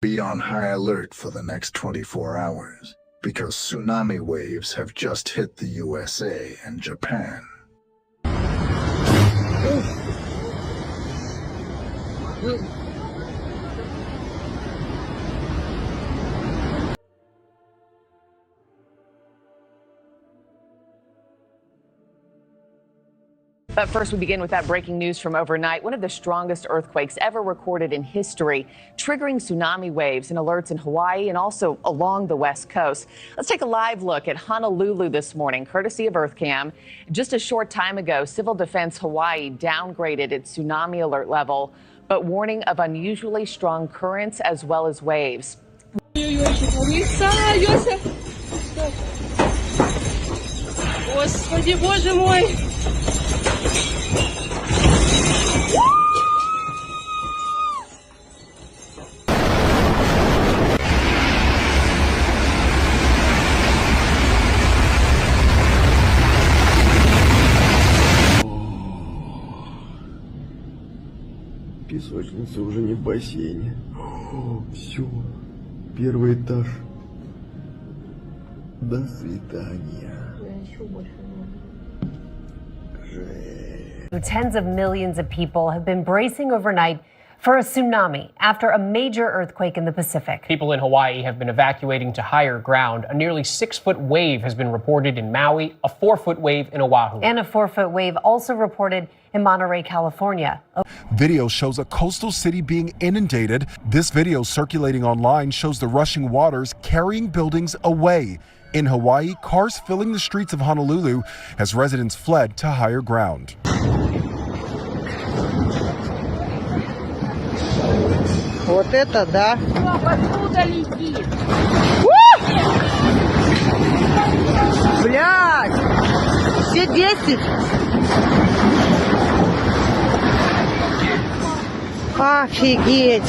Be on high alert for the next 24 hours, because tsunami waves have just hit the USA and Japan. But first, we begin with that breaking news from overnight. One of the strongest earthquakes ever recorded in history, triggering tsunami waves and alerts in Hawaii and also along the West Coast. Let's take a live look at Honolulu this morning, courtesy of EarthCam. Just a short time ago, Civil Defense Hawaii downgraded its tsunami alert level, but warning of unusually strong currents as well as waves. Господи, боже мой! Песочница уже не в бассейне. Все, первый этаж. До свидания. Tens of millions of people have been bracing overnight for a tsunami after a major earthquake in the Pacific. People in Hawaii have been evacuating to higher ground. A nearly 6-foot wave has been reported in Maui, a 4-foot wave in Oahu. And a 4-foot wave also reported in Monterey, California. Video shows a coastal city being inundated. This video circulating online shows the rushing waters carrying buildings away. In Hawaii, cars filling the streets of Honolulu as residents fled to higher ground. Вот это да! Откуда летит? Блядь! Все 10! Офигеть!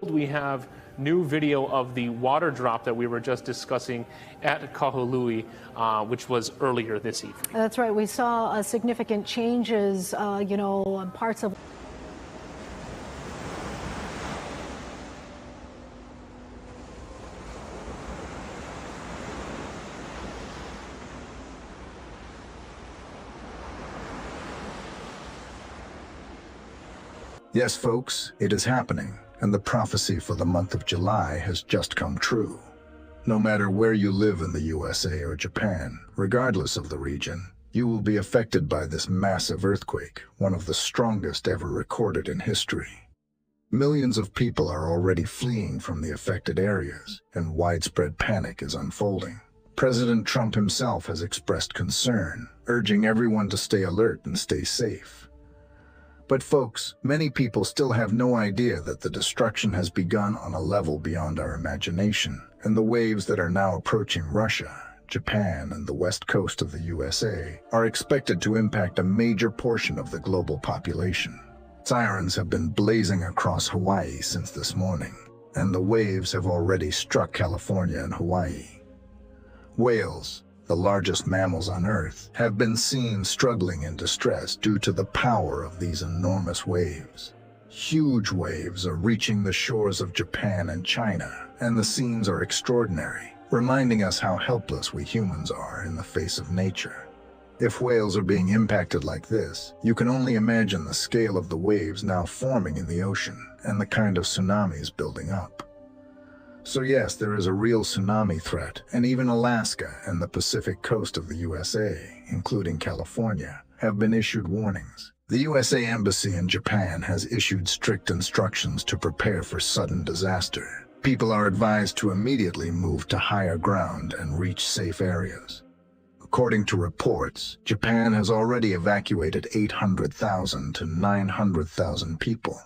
We have new video of the water drop that we were just discussing at Kahului, which was earlier this evening. That's right. We saw significant changes, parts of. Yes, folks, it is happening, and the prophecy for the month of July has just come true. No matter where you live in the USA or Japan, regardless of the region, you will be affected by this massive earthquake, one of the strongest ever recorded in history. Millions of people are already fleeing from the affected areas, and widespread panic is unfolding. President Trump himself has expressed concern, urging everyone to stay alert and stay safe. But folks, many people still have no idea that the destruction has begun on a level beyond our imagination, and the waves that are now approaching Russia, Japan, and the west coast of the USA are expected to impact a major portion of the global population. Sirens have been blazing across Hawaii since this morning, and the waves have already struck California and Hawaii. Whales, the largest mammals on Earth, have been seen struggling in distress due to the power of these enormous waves. Huge waves are reaching the shores of Japan and China, and the scenes are extraordinary, reminding us how helpless we humans are in the face of nature. If whales are being impacted like this, you can only imagine the scale of the waves now forming in the ocean and the kind of tsunamis building up. So yes, there is a real tsunami threat, and even Alaska and the Pacific coast of the USA, including California, have been issued warnings. The USA Embassy in Japan has issued strict instructions to prepare for sudden disaster. People are advised to immediately move to higher ground and reach safe areas. According to reports, Japan has already evacuated 800,000 to 900,000 people.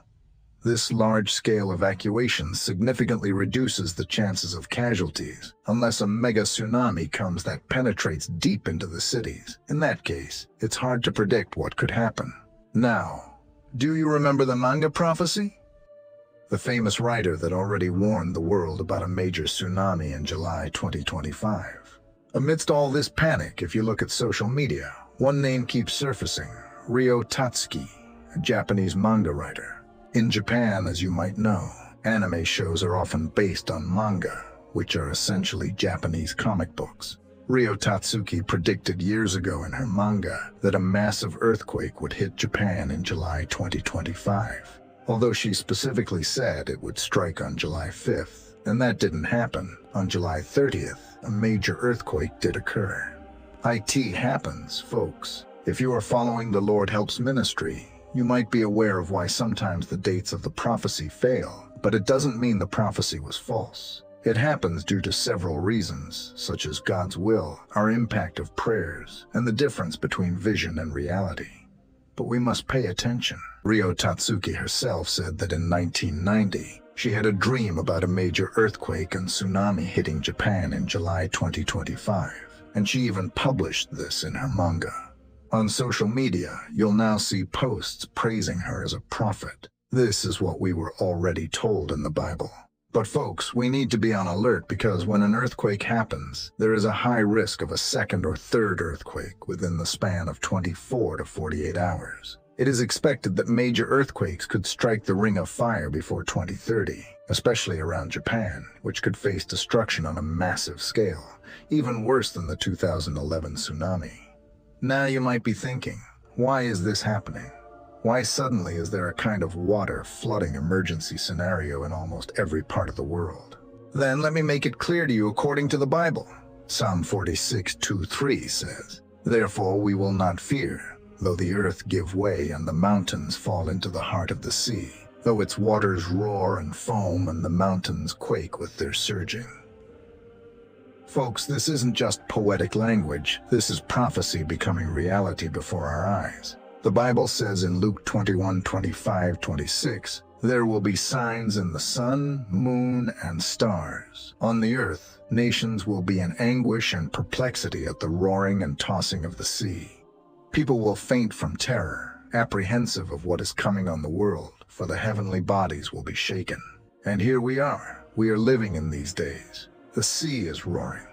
This large-scale evacuation significantly reduces the chances of casualties, unless a mega tsunami comes that penetrates deep into the cities. In that case, it's hard to predict what could happen. Now, do you remember the manga prophecy? The famous writer that already warned the world about a major tsunami in July 2025. Amidst all this panic, if you look at social media, one name keeps surfacing: Ryo Tatsuki, a Japanese manga writer. In Japan, as you might know, anime shows are often based on manga, which are essentially Japanese comic books. Ryo Tatsuki predicted years ago in her manga that a massive earthquake would hit Japan in July 2025, although she specifically said it would strike on July 5th, and that didn't happen. On July 30th, a major earthquake did occur. IT happens, folks. If you are following the Lord Helps ministry, you might be aware of why sometimes the dates of the prophecy fail, but it doesn't mean the prophecy was false. It happens due to several reasons, such as God's will, our impact of prayers, and the difference between vision and reality. But we must pay attention. Ryo Tatsuki herself said that in 1990, she had a dream about a major earthquake and tsunami hitting Japan in July 2025, and she even published this in her manga. On social media, you'll now see posts praising her as a prophet. This is what we were already told in the Bible. But folks, we need to be on alert because when an earthquake happens, there is a high risk of a second or third earthquake within the span of 24 to 48 hours. It is expected that major earthquakes could strike the Ring of Fire before 2030, especially around Japan, which could face destruction on a massive scale, even worse than the 2011 tsunami. Now you might be thinking, why is this happening? Why suddenly is there a kind of water flooding emergency scenario in almost every part of the world? Then let me make it clear to you according to the Bible. Psalm 46:2-3 says, "Therefore we will not fear, though the earth give way and the mountains fall into the heart of the sea, though its waters roar and foam and the mountains quake with their surging." Folks, this isn't just poetic language. This is prophecy becoming reality before our eyes. The Bible says in Luke 21:25-26, "There will be signs in the sun, moon, and stars. On the earth, nations will be in anguish and perplexity at the roaring and tossing of the sea. People will faint from terror, apprehensive of what is coming on the world, for the heavenly bodies will be shaken." And here we are. We are living in these days. The sea is roaring,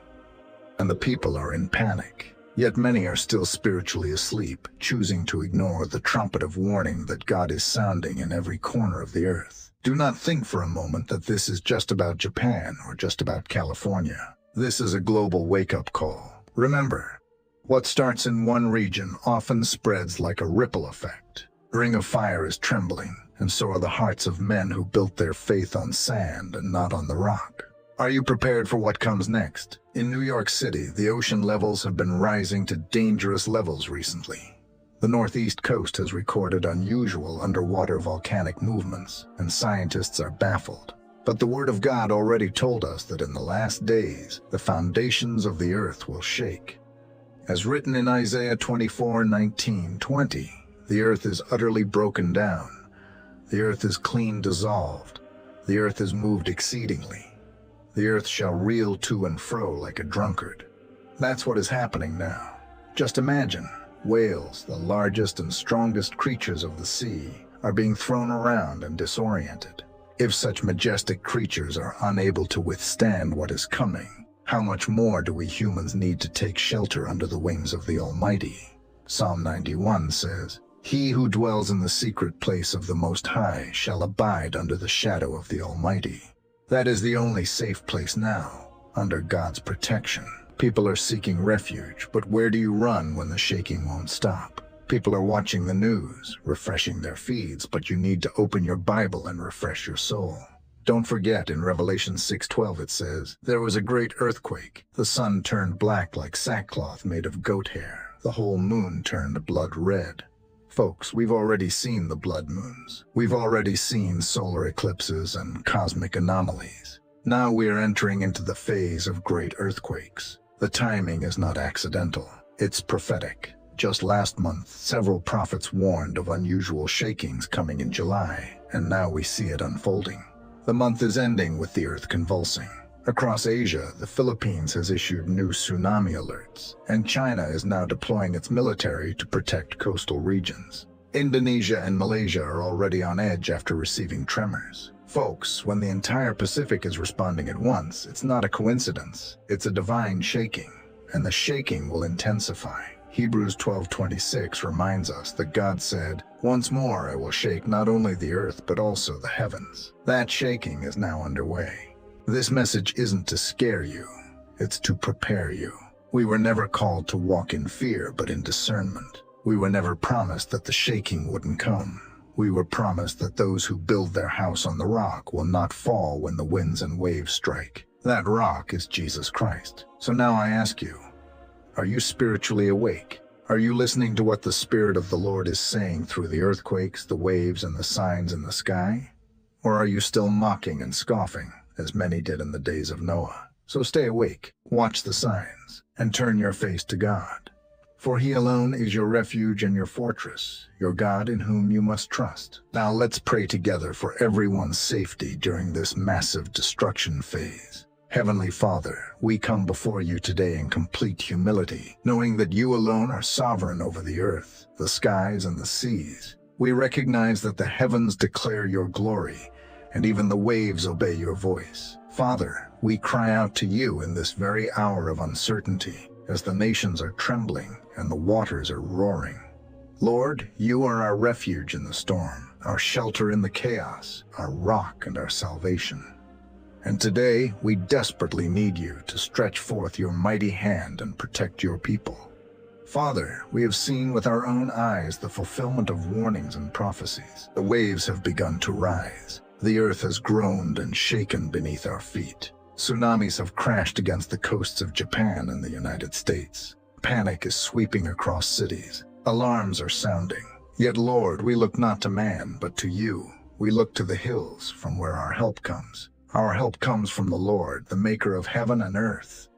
and the people are in panic. Yet many are still spiritually asleep, choosing to ignore the trumpet of warning that God is sounding in every corner of the earth. Do not think for a moment that this is just about Japan or just about California. This is a global wake-up call. Remember, what starts in one region often spreads like a ripple effect. The Ring of Fire is trembling, and so are the hearts of men who built their faith on sand and not on the rock. Are you prepared for what comes next? In New York City, the ocean levels have been rising to dangerous levels recently. The northeast coast has recorded unusual underwater volcanic movements, and scientists are baffled. But the Word of God already told us that in the last days, the foundations of the earth will shake. As written in Isaiah 24:19-20, the earth is utterly broken down. The earth is clean dissolved. The earth is moved exceedingly. The earth shall reel to and fro like a drunkard. That's what is happening now. Just imagine, whales, the largest and strongest creatures of the sea, are being thrown around and disoriented. If such majestic creatures are unable to withstand what is coming, how much more do we humans need to take shelter under the wings of the Almighty? Psalm 91 says, "He who dwells in the secret place of the Most High shall abide under the shadow of the Almighty." That is the only safe place now, under God's protection. People are seeking refuge, but where do you run when the shaking won't stop? People are watching the news, refreshing their feeds, but you need to open your Bible and refresh your soul. Don't forget, in Revelation 6:12 it says, "There was a great earthquake. The sun turned black like sackcloth made of goat hair. The whole moon turned blood red." Folks, we've already seen the blood moons. We've already seen solar eclipses and cosmic anomalies. Now we are entering into the phase of great earthquakes. The timing is not accidental. It's prophetic. Just last month, several prophets warned of unusual shakings coming in July, and now we see it unfolding. The month is ending with the earth convulsing. Across Asia, the Philippines has issued new tsunami alerts, and China is now deploying its military to protect coastal regions. Indonesia and Malaysia are already on edge after receiving tremors. Folks, when the entire Pacific is responding at once, it's not a coincidence. It's a divine shaking, and the shaking will intensify. Hebrews 12:26 reminds us that God said, "Once more I will shake not only the earth but also the heavens." That shaking is now underway. This message isn't to scare you, it's to prepare you. We were never called to walk in fear but in discernment. We were never promised that the shaking wouldn't come. We were promised that those who build their house on the rock will not fall when the winds and waves strike. That rock is Jesus Christ. So now I ask you, are you spiritually awake? Are you listening to what the Spirit of the Lord is saying through the earthquakes, the waves, and the signs in the sky? Or are you still mocking and scoffing, as many did in the days of Noah? So stay awake, watch the signs, and turn your face to God. For He alone is your refuge and your fortress, your God in whom you must trust. Now let's pray together for everyone's safety during this massive destruction phase. Heavenly Father, we come before you today in complete humility, knowing that you alone are sovereign over the earth, the skies, and the seas. We recognize that the heavens declare your glory, and even the waves obey your voice. Father, we cry out to you in this very hour of uncertainty, as the nations are trembling and the waters are roaring. Lord, you are our refuge in the storm, our shelter in the chaos, our rock and our salvation. And today, we desperately need you to stretch forth your mighty hand and protect your people. Father, we have seen with our own eyes the fulfillment of warnings and prophecies. The waves have begun to rise. The earth has groaned and shaken beneath our feet. Tsunamis have crashed against the coasts of Japan and the United States. Panic is sweeping across cities. Alarms are sounding. Yet, Lord, we look not to man, but to you. We look to the hills from where our help comes. Our help comes from the Lord, the maker of heaven and earth.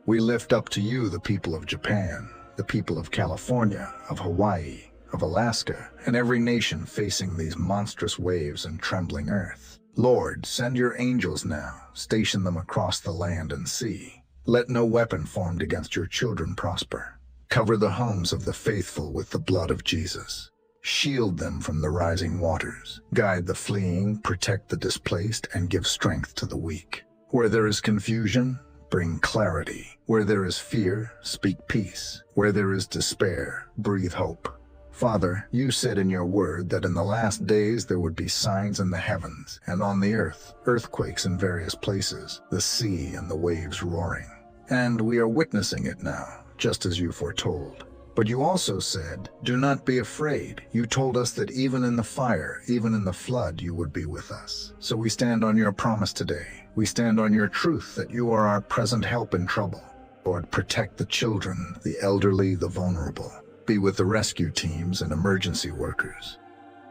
We lift up to you the people of Japan, the people of California, of Hawaii, of Alaska, and every nation facing these monstrous waves and trembling earth. Lord, send your angels now, station them across the land and sea. Let no weapon formed against your children prosper. Cover the homes of the faithful with the blood of Jesus. Shield them from the rising waters. Guide the fleeing, protect the displaced, and give strength to the weak. Where there is confusion, bring clarity. Where there is fear, speak peace. Where there is despair, breathe hope. Father, you said in your word that in the last days there would be signs in the heavens and on the earth, earthquakes in various places, the sea and the waves roaring. And we are witnessing it now, just as you foretold. But you also said, do not be afraid. You told us that even in the fire, even in the flood, you would be with us. So we stand on your promise today. We stand on your truth that you are our present help in trouble. Lord, protect the children, the elderly, the vulnerable. Be with the rescue teams and emergency workers.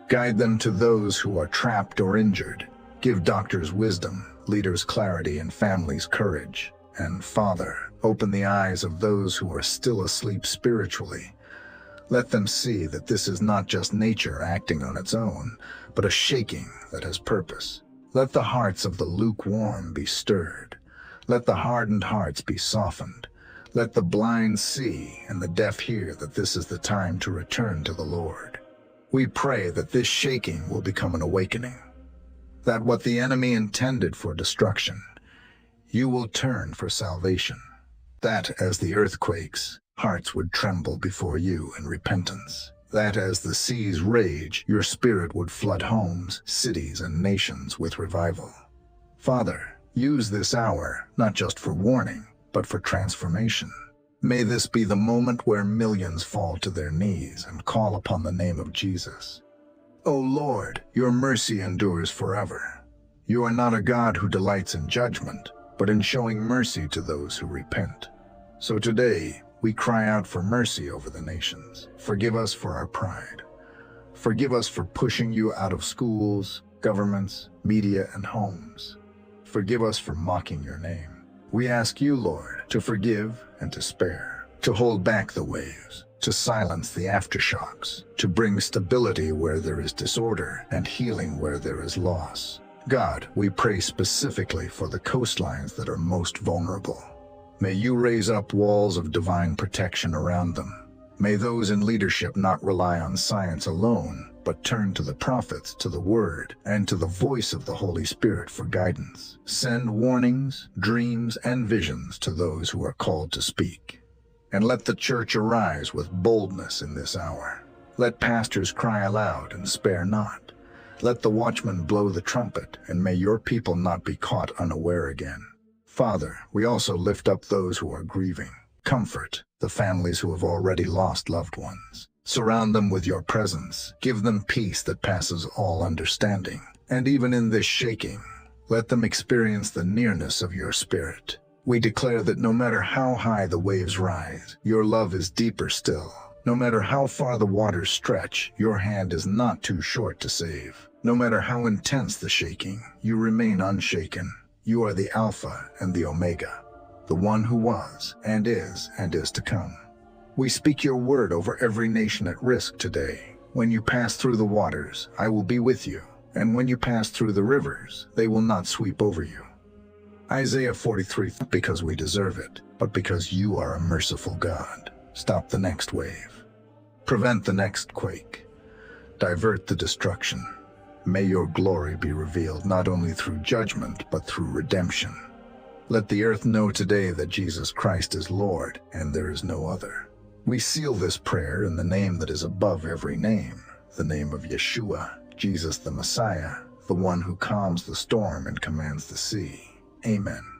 Guide them to those who are trapped or injured. Give doctors wisdom, leaders clarity, and families courage. And Father, open the eyes of those who are still asleep spiritually. Let them see that this is not just nature acting on its own, but a shaking that has purpose. Let the hearts of the lukewarm be stirred. Let the hardened hearts be softened. Let the blind see and the deaf hear that this is the time to return to the Lord. We pray that this shaking will become an awakening, that what the enemy intended for destruction, you will turn for salvation. That as the earthquakes, hearts would tremble before you in repentance. That as the seas rage, your spirit would flood homes, cities, and nations with revival. Father, use this hour not just for warning, but for transformation. May this be the moment where millions fall to their knees and call upon the name of Jesus. O Lord, your mercy endures forever. You are not a God who delights in judgment, but in showing mercy to those who repent. So today, we cry out for mercy over the nations. Forgive us for our pride. Forgive us for pushing you out of schools, governments, media, and homes. Forgive us for mocking your name. We ask you, Lord, to forgive and to spare, to hold back the waves, to silence the aftershocks, to bring stability where there is disorder and healing where there is loss. God, we pray specifically for the coastlines that are most vulnerable. May you raise up walls of divine protection around them. May those in leadership not rely on science alone, but turn to the prophets, to the Word, and to the voice of the Holy Spirit for guidance. Send warnings, dreams, and visions to those who are called to speak. And let the church arise with boldness in this hour. Let pastors cry aloud and spare not. Let the watchman blow the trumpet, and may your people not be caught unaware again. Father, we also lift up those who are grieving. Comfort the families who have already lost loved ones. Surround them with your presence. Give them peace that passes all understanding. And even in this shaking, let them experience the nearness of your spirit. We declare that no matter how high the waves rise, your love is deeper still. No matter how far the waters stretch, your hand is not too short to save. No matter how intense the shaking, you remain unshaken. You are the Alpha and the Omega, the one who was and is to come. We speak your word over every nation at risk today. When you pass through the waters, I will be with you. And when you pass through the rivers, they will not sweep over you. Isaiah 43, because we deserve it, but because you are a merciful God. Stop the next wave. Prevent the next quake. Divert the destruction. May your glory be revealed not only through judgment, but through redemption. Let the earth know today that Jesus Christ is Lord, and there is no other. We seal this prayer in the name that is above every name, the name of Yeshua, Jesus the Messiah, the one who calms the storm and commands the sea. Amen.